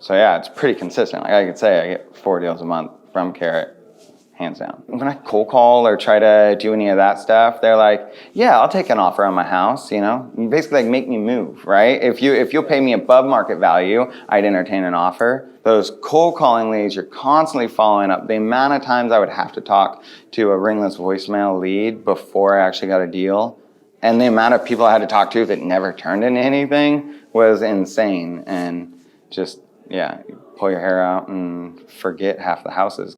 So yeah, it's pretty consistent. Like I could say I get 4 deals a month from Carrot, hands down. When I cold call or try to do any of that stuff, they're like, yeah, I'll take an offer on my house, you know? Basically like make me move, right? If you'll pay me above market value, I'd entertain an offer. Those cold calling leads, you're constantly following up. The amount of times I would have to talk to a ringless voicemail lead before I actually got a deal, and the amount of people I had to talk to that never turned into anything was insane. And just, yeah, you pull your hair out and forget half the houses.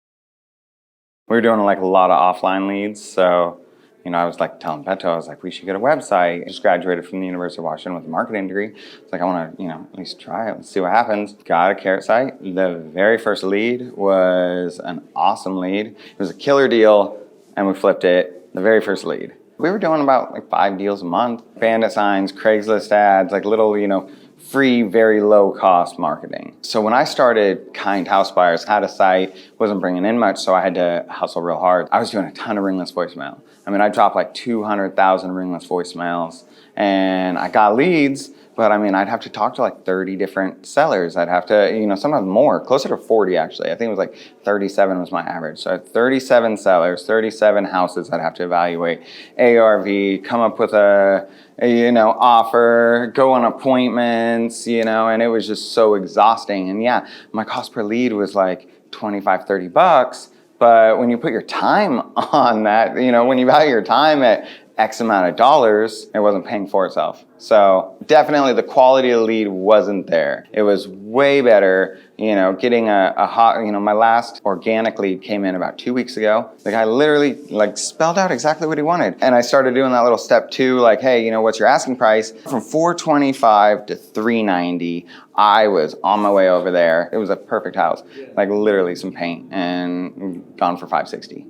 We were doing like a lot of offline leads, so I was like telling Beto, I was like, we should get a website. I just graduated from the University of Washington with a marketing degree. It's like I want to, at least try it and see what happens. Got a Carrot site. The very first lead was an awesome lead. It was a killer deal, and we flipped it. The very first lead. We were doing about like 5 deals a month. Bandit signs, Craigslist ads, like little, free, very low cost marketing. So when I started Kind House Buyers, had a site, wasn't bringing in much, so I had to hustle real hard. I was doing a ton of ringless voicemail. I mean, I dropped like 200,000 ringless voicemails, and I got leads, but I mean, I'd have to talk to like 30 different sellers. I'd have to, sometimes more, closer to 40 actually. I think it was like 37 was my average. So I had 37 sellers, 37 houses I'd have to evaluate, ARV, come up with a offer, go on appointments, and it was just so exhausting. And yeah, my cost per lead was like 25, 30 bucks. But when you put your time on that, when you value your time at X amount of dollars, it wasn't paying for itself. So definitely the quality of the lead wasn't there. It was way better, getting a hot, my last organic lead came in about 2 weeks ago. The guy literally spelled out exactly what he wanted. And I started doing that little step 2, like, hey, what's your asking price? From $425 to $390, I was on my way over there. It was a perfect house, like literally some paint, and gone for $560.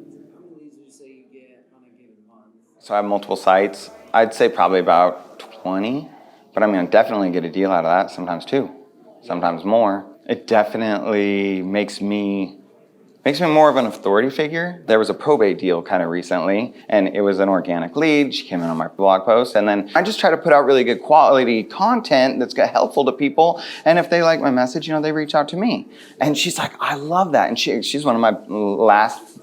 So I have multiple sites. I'd say probably about 20, but I mean, I definitely get a deal out of that, sometimes 2, sometimes more. It definitely makes me more of an authority figure. There was a probate deal kind of recently, and it was an organic lead. She came in on my blog post, and then I just try to put out really good quality content that's helpful to people. And if they like my message, they reach out to me. And she's like, I love that. And she's one of my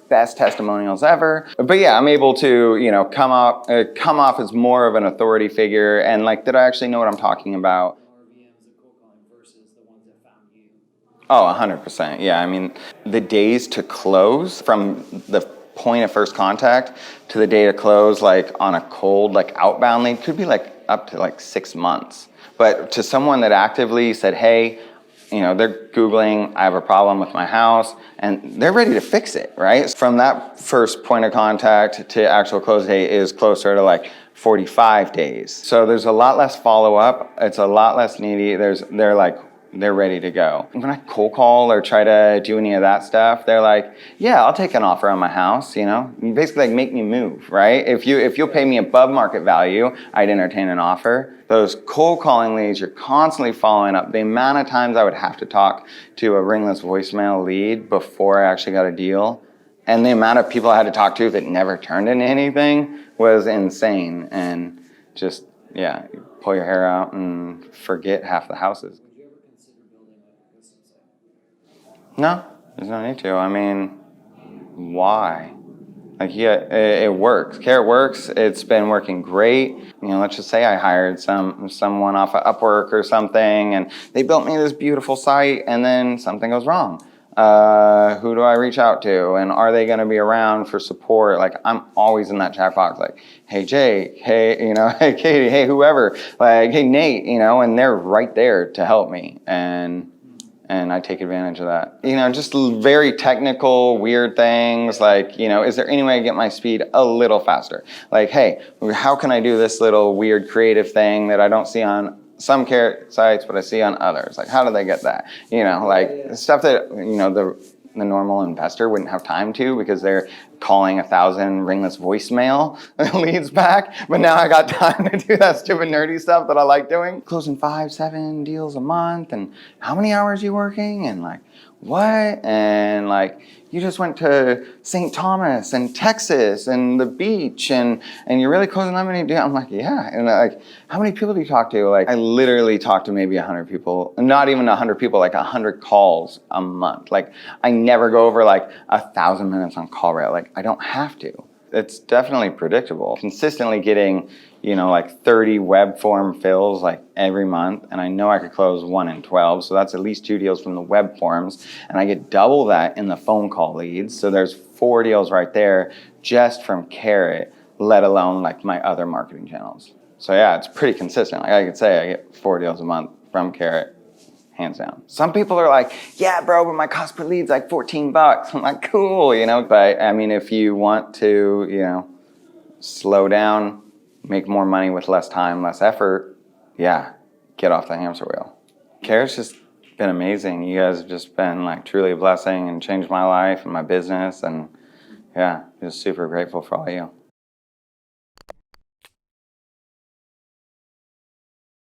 best testimonials ever. But yeah, I'm able to, come off as more of an authority figure, and that I actually know what I'm talking about. Oh, 100%. Yeah, I mean, the days to close from the point of first contact to the day to close, on a cold, outbound lead, could be up to 6 months. But to someone that actively said, hey, they're Googling, I have a problem with my house, and they're ready to fix it, right? From that first point of contact to actual close date is closer to 45 days. So there's a lot less follow-up. It's a lot less needy. They're ready to go. When I cold call or try to do any of that stuff, they're like, yeah, I'll take an offer on my house, basically make me move, right? If you'll pay me above market value, I'd entertain an offer. Those cold calling leads, you're constantly following up. The amount of times I would have to talk to a ringless voicemail lead before I actually got a deal, and the amount of people I had to talk to that never turned into anything was insane. And just, yeah, you pull your hair out and forget half the houses. No, there's no need to. I mean, why? It works. Carrot works. It's been working great. Let's just say I hired someone off of Upwork or something, and they built me this beautiful site, and then something goes wrong. Who do I reach out to? And are they going to be around for support? I'm always in that chat box, hey, Jay, hey, hey, Katie, hey, whoever, hey, Nate, and they're right there to help me. And I take advantage of that. Just very technical, weird things is there any way to get my speed a little faster? Hey, how can I do this little weird creative thing that I don't see on some Carrot sites, but I see on others? How do they get that? Stuff that, the normal investor wouldn't have time to, because they're calling 1,000 ringless voicemail leads back. But now I got time to do that stupid nerdy stuff that I like doing. Closing 5, 7 deals a month, and how many hours are you working, and what? And you just went to St. Thomas and Texas and the beach and you're really closing that many deals? I'm like, yeah. And like, how many people do you talk to? Like, I literally talk to maybe 100 people, not even 100 people, like 100 calls a month. Like, I never go over like 1,000 minutes on call rate. Like, I don't have to. It's definitely predictable. Consistently getting, like 30 web form fills like every month, and I know I could close 1 in 12, so that's at least 2 deals from the web forms, and I get double that in the phone call leads, so there's 4 deals right there just from Carrot, let alone like my other marketing channels. So yeah, it's pretty consistent. Like I could say I get 4 deals a month from Carrot, hands down. Some people are like, yeah, bro, but my cost per lead's like $14. I'm like, cool, but I mean, if you want to, slow down, make more money with less time, less effort, yeah, get off the hamster wheel. Carrot's just been amazing. You guys have just been like truly a blessing and changed my life and my business, and yeah, just super grateful for all you.